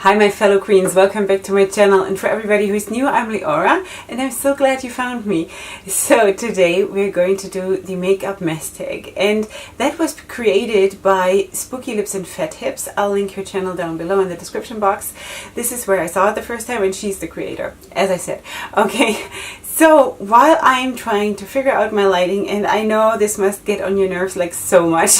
Hi my fellow queens, welcome back to my channel, and for everybody who's new, I'm Leorah and I'm so glad you found me. So today we're going to do the makeup mess tag, and that was created by Spooky Lips and Fat Hips. I'll link her channel down below in the description box. This is where I saw it the first time and she's the creator, as I said. Okay, so while I'm trying to figure out my lighting, and I know this must get on your nerves like so much,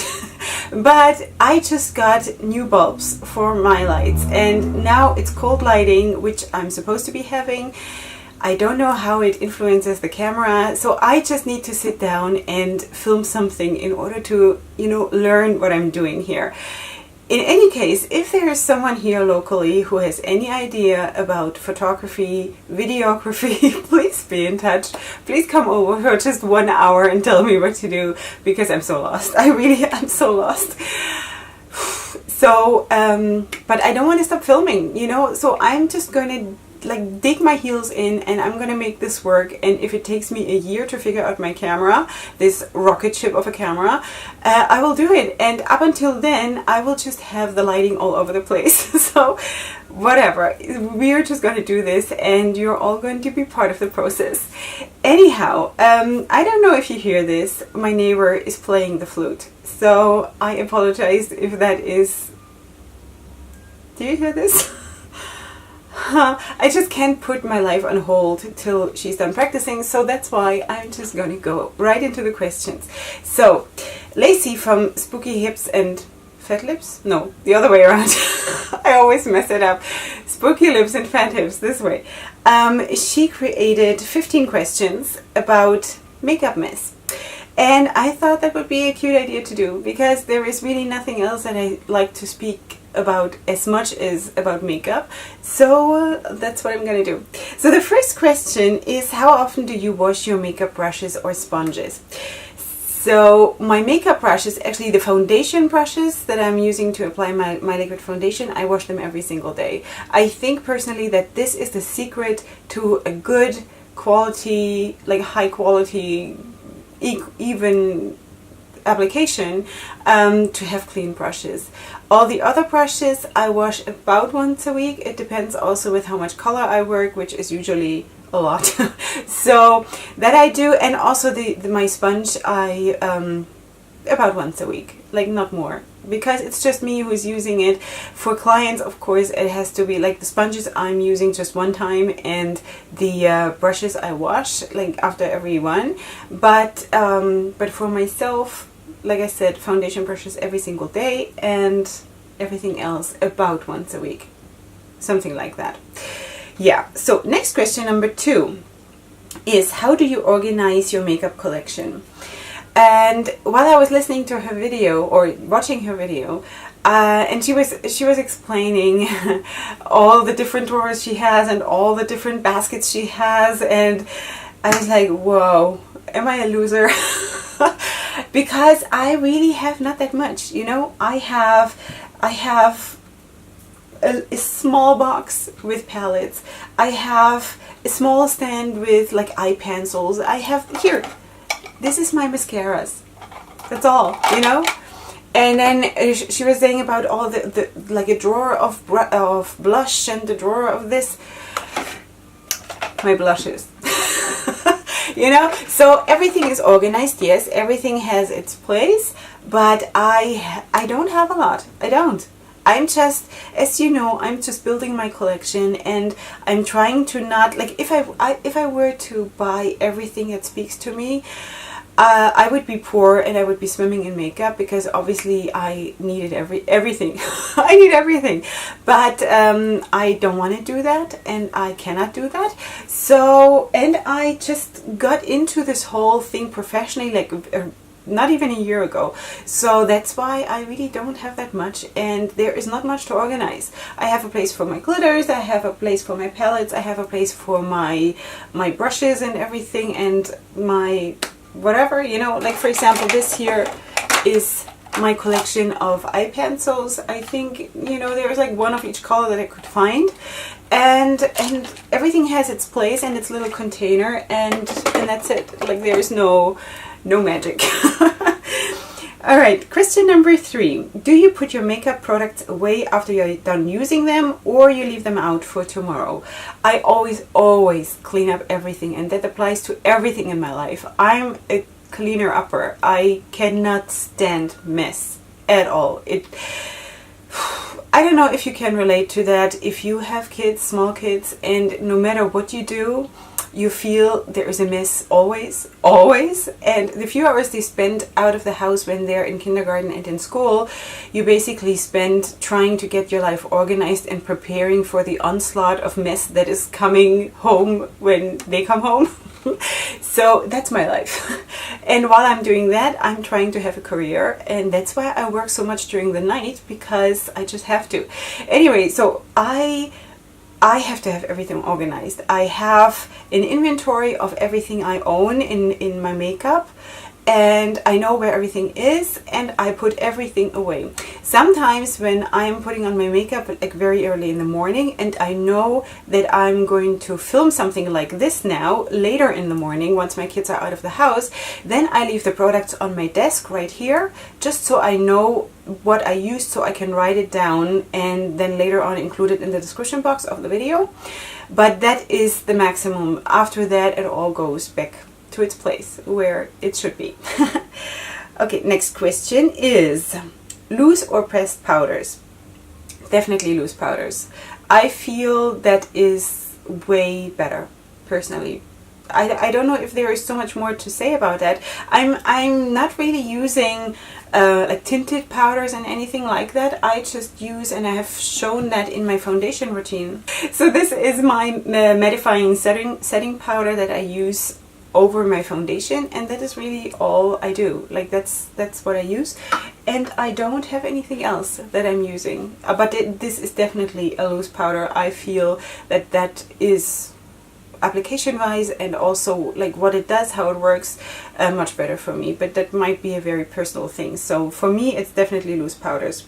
but I just got new bulbs for my lights, and now it's cold lighting, which I'm supposed to be having. I don't know how it influences the camera, so I just need to sit down and film something in order to, learn what I'm doing here. In any case, if there is someone here locally who has any idea about photography, videography, please be in touch. Please come over for just 1 hour and tell me what to do, because I'm so lost. I'm so lost. So, but I don't want to stop filming, so I'm just going to dig my heels in, and I'm gonna make this work. And if it takes me a year to figure out my camera, this rocket ship of a camera, I will do it. And up until then, I will just have the lighting all over the place. So whatever, we're just gonna do this, and you're all going to be part of the process. Anyhow, I don't know if you hear this, my neighbor is playing the flute, so I apologize if that is... Do you hear this? I just can't put my life on hold till she's done practicing, so that's why I'm just going to go right into the questions. So, Lacie from Spooky Hips and Fat Lips? No, the other way around. I always mess it up. Spooky Lips and Fat Hips, this way. She created 15 questions about makeup mess. And I thought that would be a cute idea to do, because there is really nothing else that I like to speak about as much as about makeup. So that's what I'm gonna do. So the first question is, how often do you wash your makeup brushes or sponges? So my makeup brushes, actually the foundation brushes that I'm using to apply my liquid foundation, I wash them every single day. I think personally that this is the secret to a good quality, high quality, even application, to have clean brushes. All the other brushes I wash about once a week. It depends also with how much color I work, which is usually a lot. So that I do. And also my sponge I about once a week, not more, because it's just me who's using it. For clients, of course, it has to be the sponges I'm using just one time, and the brushes I wash after every one. But for myself, like I said, foundation brushes every single day, and everything else about once a week, something like that. Yeah. So next question, number 2, is how do you organize your makeup collection? And while I was listening to her video, or watching her video, and she was explaining all the different drawers she has and all the different baskets she has, and I was like, whoa, am I a loser? Because I really have not that much, I have a small box with palettes. I have a small stand with eye pencils. I have here. This is my mascaras. That's all, And then she was saying about all the a drawer of blush, and the drawer of this. My blushes. So everything is organized. Yes, everything has its place, but I don't have a lot. I don't. I'm just, as you know, I'm just building my collection, and I'm trying to not, if I were to buy everything that speaks to me, I would be poor and I would be swimming in makeup, because obviously I needed everything. I need everything, but I don't want to do that, and I cannot do that. So, and I just got into this whole thing professionally not even a year ago. So that's why I really don't have that much, and there is not much to organize. I have a place for my glitters, I have a place for my palettes, I have a place for my brushes and everything, and my whatever, for example, this here is my collection of eye pencils. I think, there's one of each color that I could find, and everything has its place and its little container, and that's it. There's no magic. All right, question number 3. Do you put your makeup products away after you're done using them, or you leave them out for tomorrow? I always clean up everything, and that applies to everything in my life. I'm a cleaner upper. I cannot stand mess at all. I don't know if you can relate to that. If you have kids, small kids, and no matter what you do, you feel there is a mess always. And the few hours they spend out of the house when they're in kindergarten and in school, you basically spend trying to get your life organized and preparing for the onslaught of mess that is coming home when they come home. So that's my life. And while I'm doing that, I'm trying to have a career, and that's why I work so much during the night, because I just have to. Anyway, so I have to have everything organized. I have an inventory of everything I own in my makeup, and I know where everything is, and I put everything away. Sometimes when I'm putting on my makeup like very early in the morning, and I know that I'm going to film something like this now later in the morning once my kids are out of the house, then I leave the products on my desk right here, just so I know what I used, so I can write it down and then later on include it in the description box of the video. But that is the maximum. After that, it all goes back to its place where it should be. Okay, next question is loose or pressed powders? Definitely loose powders. I feel that is way better, personally. I don't know if there is so much more to say about that. I'm not really using like tinted powders and anything like that. I just use, and I have shown that in my foundation routine. So this is my mattifying setting powder that I use over my foundation, and that is really all I do. Like that's what I use, and I don't have anything else that I'm using. But this is definitely a loose powder. I feel that is application wise and also like what it does, how it works, much better for me. But that might be a very personal thing. So for me, it's definitely loose powders.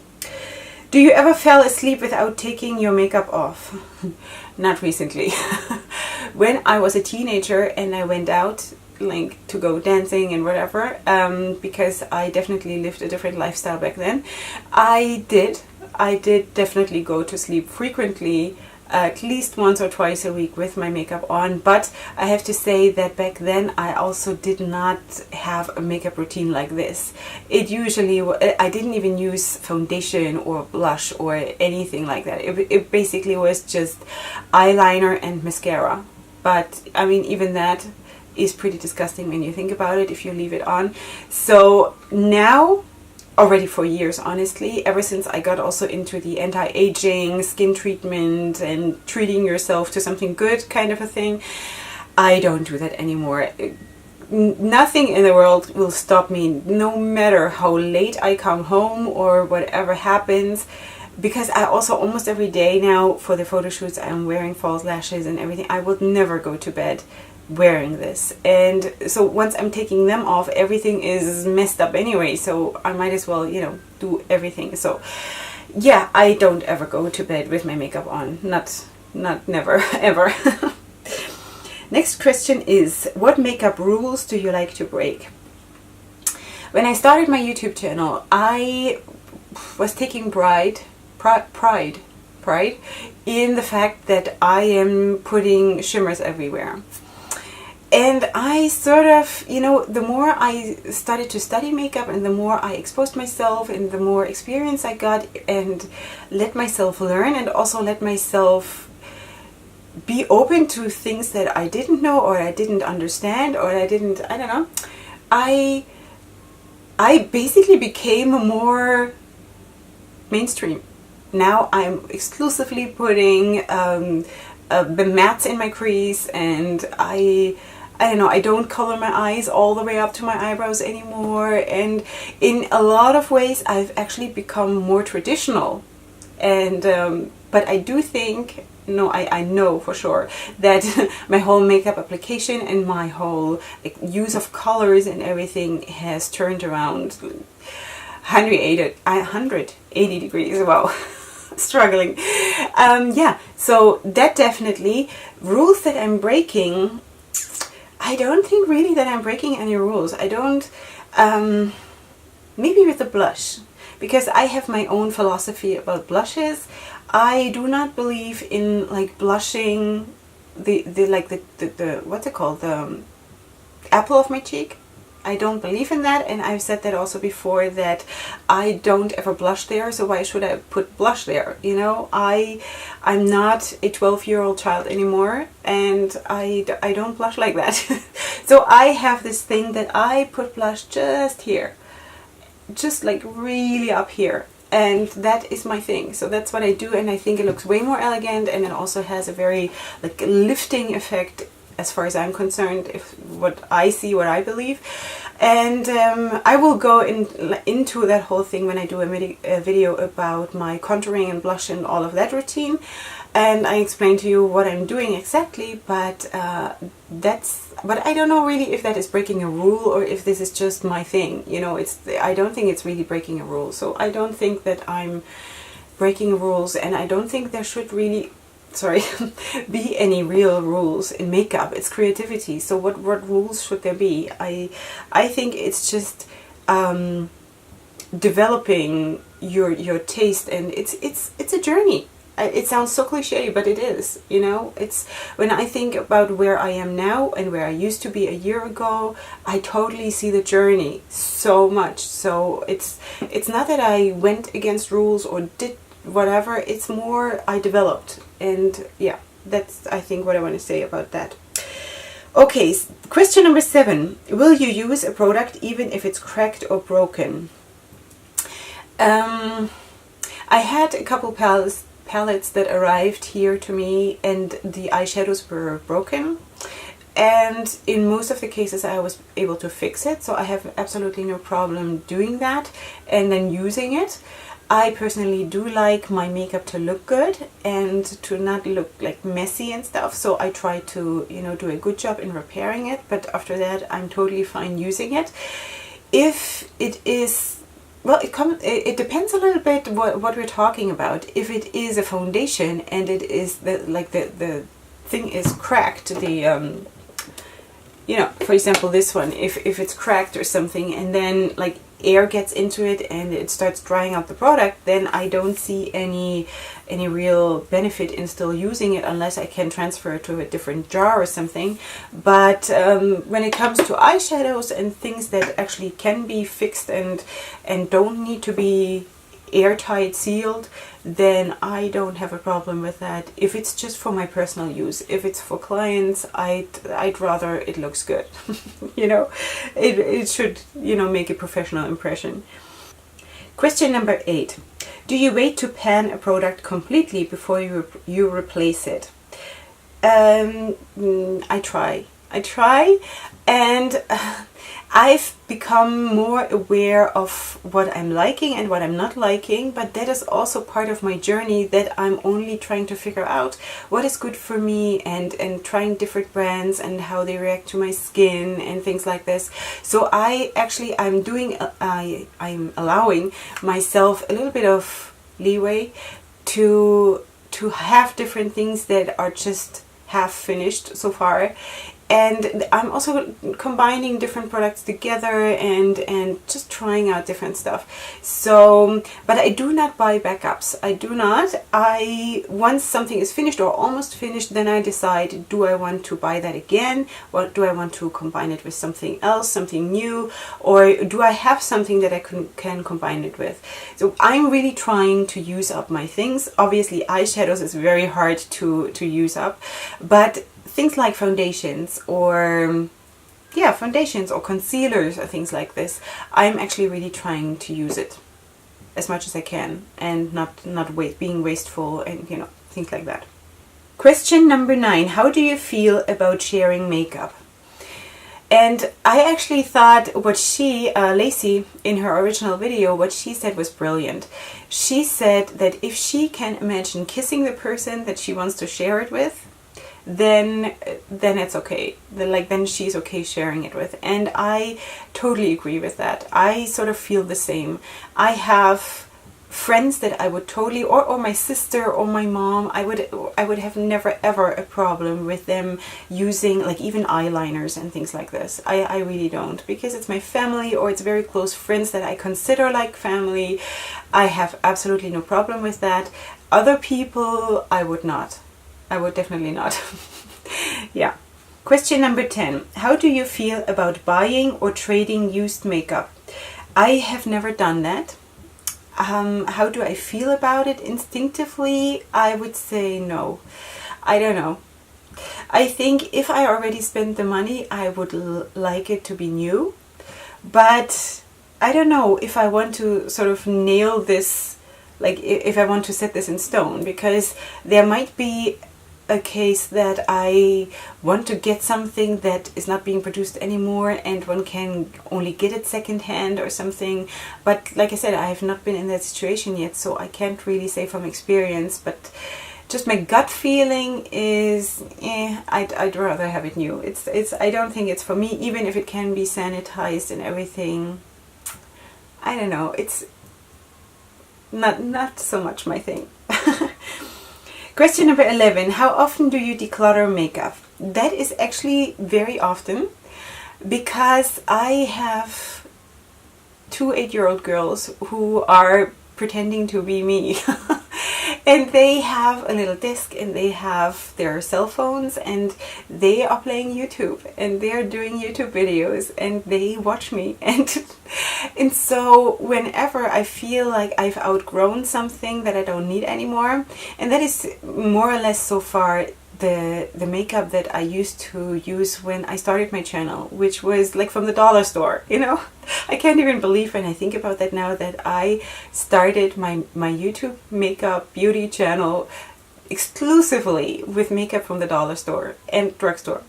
Do you ever fall asleep without taking your makeup off? Not recently. When I was a teenager and I went out like to go dancing and whatever, because I definitely lived a different lifestyle back then, I did definitely go to sleep frequently, at least once or twice a week with my makeup on. But I have to say that back then I also did not have a makeup routine like this. It usually, I didn't even use foundation or blush or anything like that. It basically was just eyeliner and mascara. But I mean, even that is pretty disgusting when you think about it if you leave it on. So now, already for years, honestly, ever since I got also into the anti-aging skin treatment and treating yourself to something good kind of a thing, I don't do that anymore. Nothing in the world will stop me, no matter how late I come home or whatever happens, because I also almost every day now for the photo shoots I'm wearing false lashes and everything. I would never go to bed wearing this, and so once I'm taking them off, everything is messed up anyway, so I might as well, you know, do everything. So yeah, I don't ever go to bed with my makeup on, not never ever. Next question is, what makeup rules do you like to break? When I started my YouTube channel, I was taking pride in the fact that I am putting shimmers everywhere. And I sort of, you know, the more I started to study makeup and the more I exposed myself and the more experience I got and let myself learn and also let myself be open to things that I didn't know or I didn't understand or I don't know, I basically became more mainstream. Now I'm exclusively putting the mattes in my crease, and I don't know, I don't color my eyes all the way up to my eyebrows anymore, and in a lot of ways I've actually become more traditional. And but I do think, no, I know for sure that my whole makeup application and my whole like, use of colors and everything has turned around 180 degrees. Wow. Struggling. Yeah, so that definitely. Rules that I'm breaking, I don't think really that I'm breaking any rules. I don't maybe with the blush, because I have my own philosophy about blushes. I do not believe in like blushing the what's it called, the apple of my cheek. I don't believe in that, and I've said that also before, that I don't ever blush there, so why should I put blush there? You know, I'm not a 12-year-old child anymore, and I don't blush like that. So I have this thing that I put blush just here, just like really up here, and that is my thing. So that's what I do, and I think it looks way more elegant, and it also has a very like lifting effect as far as I'm concerned, if what I see, what I believe. And I will go into that whole thing when I do a video about my contouring and blush and all of that routine, and I explain to you what I'm doing exactly. But but I don't know really if that is breaking a rule or if this is just my thing. You know, I don't think it's really breaking a rule. So I don't think that I'm breaking rules, and I don't think there should really be any real rules in makeup. It's creativity, so what rules should there be? I think it's just developing your taste, and it's a journey. It sounds so cliche, but it is, you know. It's when I think about where I am now and where I used to be a year ago, I totally see the journey so much. So it's not that I went against rules or did whatever, it's more I developed. And yeah, that's I think what I want to say about that. Okay, question number 7. Will you use a product even if it's cracked or broken? I had a couple palettes that arrived here to me, and the eyeshadows were broken. And in most of the cases I was able to fix it, so I have absolutely no problem doing that and then using it. I personally do like my makeup to look good and to not look like messy and stuff, so I try to, you know, do a good job in repairing it, but after that I'm totally fine using it. If it is, well, it depends a little bit what we're talking about. If it is a foundation and it is the thing is cracked, you know, for example this one, if it's cracked or something and then like air gets into it and it starts drying out the product, then I don't see any real benefit in still using it unless I can transfer it to a different jar or something. But when it comes to eyeshadows and things that actually can be fixed and don't need to be airtight sealed, then I don't have a problem with that. If it's just for my personal use, if it's for clients, I'd rather it looks good. You know, it should, you know, make a professional impression. Question number 8. Do you wait to pan a product completely before you replace it? I try, and I've become more aware of what I'm liking and what I'm not liking, but that is also part of my journey, that I'm only trying to figure out what is good for me and trying different brands and how they react to my skin and things like this. So I'm allowing myself a little bit of leeway to have different things that are just half finished so far. And I'm also combining different products together and just trying out different stuff. So, but I do not buy backups. I do not. Once something is finished or almost finished, then I decide, do I want to buy that again? Or do I want to combine it with something else, something new? Or do I have something that I can combine it with? So I'm really trying to use up my things. Obviously, eyeshadows is very hard to use up, but things like foundations or concealers or things like this, I'm actually really trying to use it as much as I can and not being wasteful and, you know, things like that. Question number 9. How do you feel about sharing makeup? And I actually thought what Lacie, in her original video, what she said was brilliant. She said that if she can imagine kissing the person that she wants to share it with, then it's okay. Then she's okay sharing it with. And I totally agree with that. I sort of feel the same. I have friends that I would totally, or my sister or my mom, I would have never ever a problem with them using like even eyeliners and things like this. I really don't, because it's my family or it's very close friends that I consider like family. I have absolutely no problem with that. Other people, I would not. I would definitely not. Yeah. Question number 10. How do you feel about buying or trading used makeup? I have never done that. How do I feel about it? Instinctively, I would say no. I don't know. I think if I already spent the money, I would like it to be new. But I don't know if I want to sort of nail this, like if I want to set this in stone, because there might be a case that I want to get something that is not being produced anymore and one can only get it secondhand or something. But like I said, I have not been in that situation yet, so I can't really say from experience, but just my gut feeling is I'd rather have it new. It's I don't think it's for me, even if it can be sanitized and everything. I don't know, it's not so much my thing. Question number 11. How often do you declutter makeup? That is actually very often, because I have 2 8-year-old girls who are pretending to be me. And they have a little desk and they have their cell phones and they are playing YouTube and they're doing YouTube videos and they watch me. And so whenever I feel like I've outgrown something that I don't need anymore, and that is more or less so far the makeup that I used to use when I started my channel, which was like from the dollar store, you know. I can't even believe when I think about that now that I started my YouTube makeup beauty channel exclusively with makeup from the dollar store and drugstore.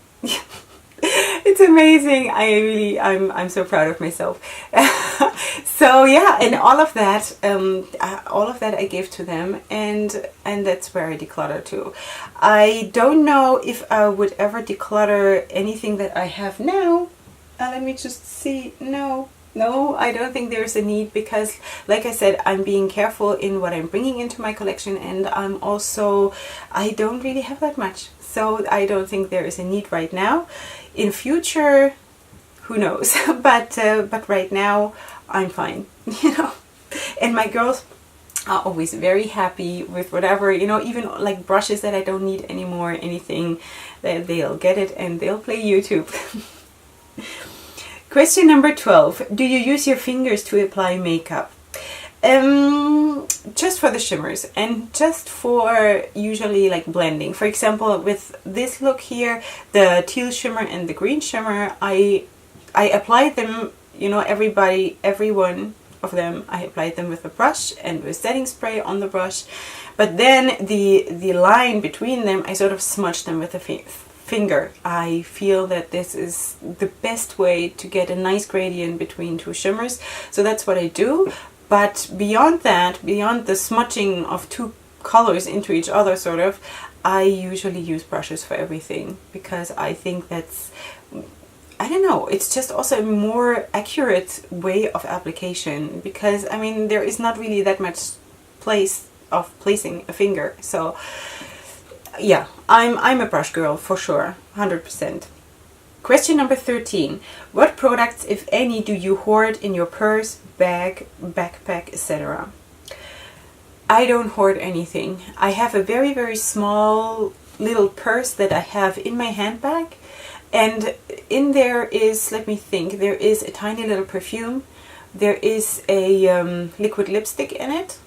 It's amazing. I'm so proud of myself. So yeah, and all of that I gave to them, and that's where I declutter too. I don't know if I would ever declutter anything that I have now. Let me just see. No, I don't think there's a need, because like I said, I'm being careful in what I'm bringing into my collection, and I don't really have that much, so I don't think there is a need right now. In future, who knows? But right now I'm fine, you know. And my girls are always very happy with whatever, you know, even like brushes that I don't need anymore, anything, that they'll get it and they'll play YouTube. Question number 12. Do you use your fingers to apply makeup? Just for the shimmers and just for usually like blending. For example, with this look here, the teal shimmer and the green shimmer, I applied them, you know, every one of them, I applied them with a brush and with setting spray on the brush. But then the line between them, I sort of smudged them with a finger. I feel that this is the best way to get a nice gradient between two shimmers. So that's what I do. But beyond that, beyond the smudging of two colors into each other sort of, I usually use brushes for everything, because I think that's, I don't know, it's just also a more accurate way of application, because I mean there is not really that much place of placing a finger. So yeah, I'm a brush girl for sure, 100%. Question number 13. What products, if any, do you hoard in your purse, bag, backpack, etc.? I don't hoard anything. I have a very, very small little purse that I have in my handbag. And in there is, let me think, there is a tiny little perfume. There is a liquid lipstick in it.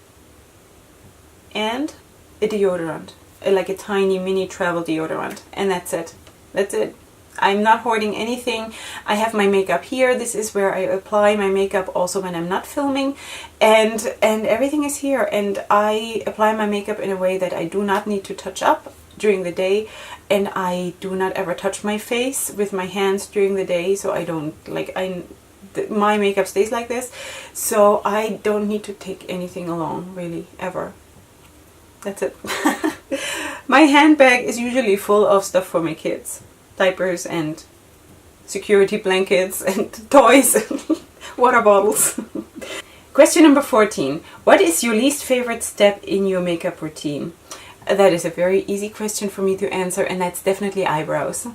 And a deodorant. Like a tiny mini travel deodorant. And that's it. That's it. I'm not hoarding anything. I have my makeup here. This is where I apply my makeup also when I'm not filming, and everything is here, and I apply my makeup in a way that I do not need to touch up during the day, and I do not ever touch my face with my hands during the day, so I don't, like, my makeup stays like this, so I don't need to take anything along, really, ever. That's it. My handbag is usually full of stuff for my kids. Diapers and security blankets and toys and water bottles. Question number 14. What is your least favorite step in your makeup routine? That is a very easy question for me to answer, and that's definitely eyebrows.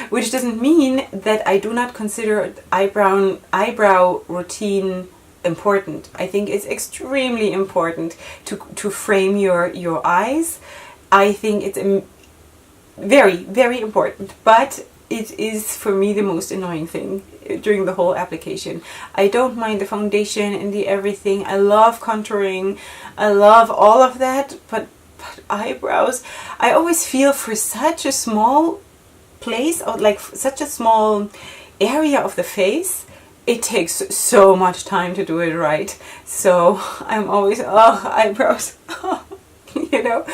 Which doesn't mean that I do not consider eyebrow routine important. I think it's extremely important to frame your eyes. I think it's very, very important, but it is for me the most annoying thing during the whole application. I don't mind the foundation and the everything. I love contouring. I love all of that, but eyebrows, I always feel for such a small place, or like such a small area of the face, it takes so much time to do it right. So I'm always, eyebrows, you know.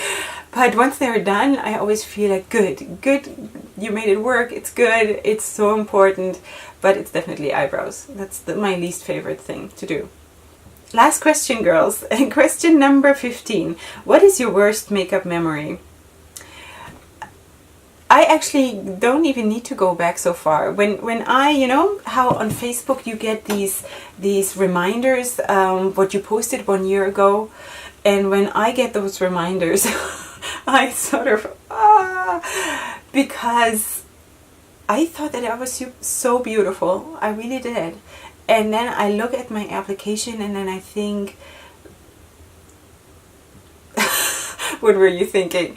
But once they're done, I always feel like good, you made it work, it's good, it's so important. But it's definitely eyebrows. That's my least favorite thing to do. Last question, girls. Question number 15. What is your worst makeup memory? I actually don't even need to go back so far. When I, you know how on Facebook you get these reminders, what you posted 1 year ago, and when I get those reminders, I sort of, because I thought that I was so beautiful. I really did. And then I look at my application and then I think, what were you thinking?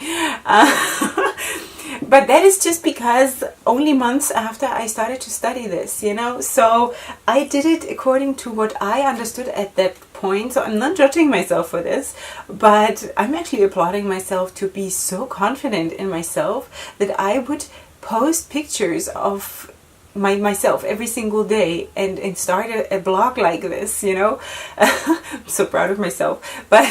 But that is just because only months after I started to study this, you know. So I did it according to what I understood at that point. So I'm not judging myself for this, but I'm actually applauding myself to be so confident in myself that I would post pictures of myself every single day and start a blog like this, you know. I'm so proud of myself. But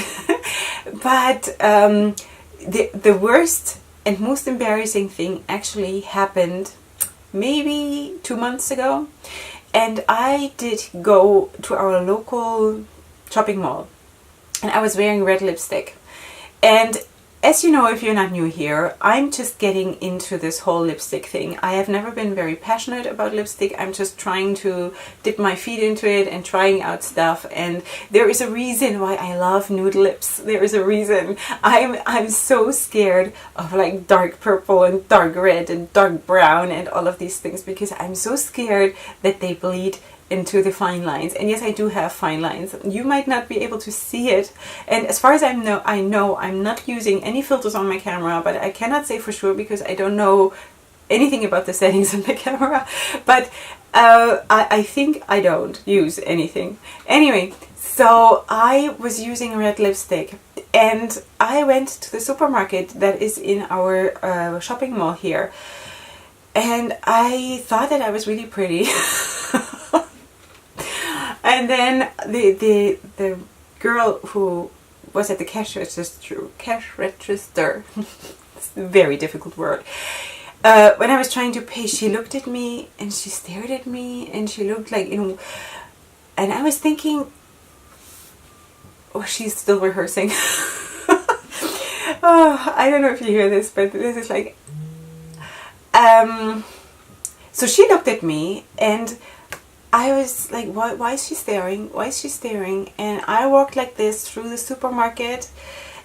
the worst and most embarrassing thing actually happened maybe 2 months ago, and I did go to our local shopping mall, and I was wearing red lipstick. And as you know, if you're not new here, I'm just getting into this whole lipstick thing. I have never been very passionate about lipstick. I'm just trying to dip my feet into it and trying out stuff. And there is a reason why I love nude lips. There is a reason. I'm so scared of like dark purple and dark red and dark brown and all of these things, because I'm so scared that they bleed into the fine lines. And yes, I do have fine lines. You might not be able to see it, and as far as I know I'm not using any filters on my camera, but I cannot say for sure because I don't know anything about the settings on the camera. But I think I don't use anything. Anyway, so I was using red lipstick, and I went to the supermarket that is in our shopping mall here, and I thought that I was really pretty. And then the girl who was at the cash register, it's a very difficult word. When I was trying to pay, she looked at me and she stared at me and she looked like, you know, and I was thinking, oh, she's still rehearsing. Oh, I don't know if you hear this, but this is like, so she looked at me and I was like, why is she staring? Why is she staring? And I walked like this through the supermarket,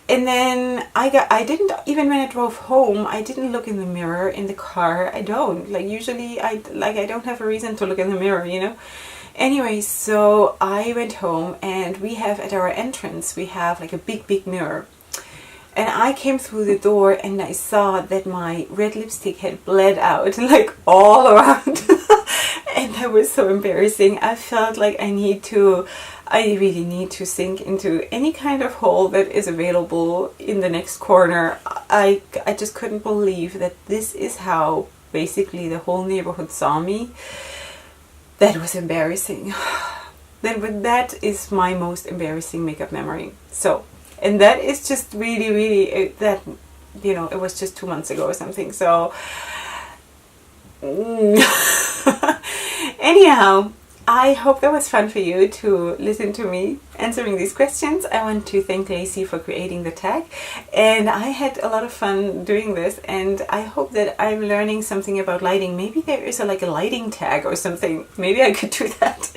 and then I didn't, even when I drove home, I didn't look in the mirror in the car. I don't, like, usually I don't have a reason to look in the mirror, you know. Anyway, so I went home, and we have at our entrance, we have like a big mirror. And I came through the door and I saw that my red lipstick had bled out like all around. And that was so embarrassing. I felt like I really need to sink into any kind of hole that is available in the next corner. I just couldn't believe that this is how basically the whole neighborhood saw me. That was embarrassing. Then that is my most embarrassing makeup memory. So, and that is just really that, you know, it was just 2 months ago or something. So anyhow, I hope that was fun for you to listen to me answering these questions. I want to thank Lacie for creating the tag, and I had a lot of fun doing this, and I hope that I'm learning something about lighting. Maybe there is like a lighting tag or something. Maybe I could do that.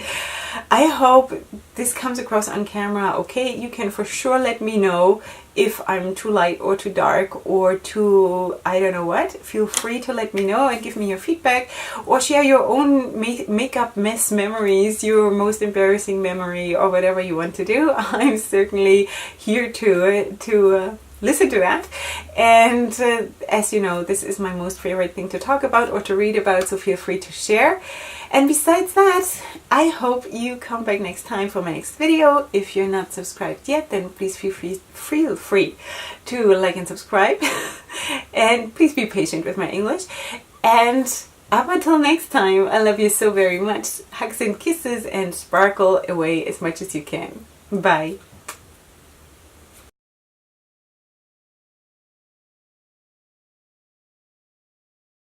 I hope this comes across on camera okay. You can for sure let me know if I'm too light or too dark or too, I don't know what. Feel free to let me know and give me your feedback, or share your own makeup mess memories, your most embarrassing memory, or whatever you want to do. I'm certainly here to listen to that. And as you know, this is my most favorite thing to talk about or to read about, so feel free to share. And besides that, I hope you come back next time for my next video. If you're not subscribed yet, then please feel free to like and subscribe. And please be patient with my English. And up until next time, I love you so very much. Hugs and kisses, and sparkle away as much as you can. Bye.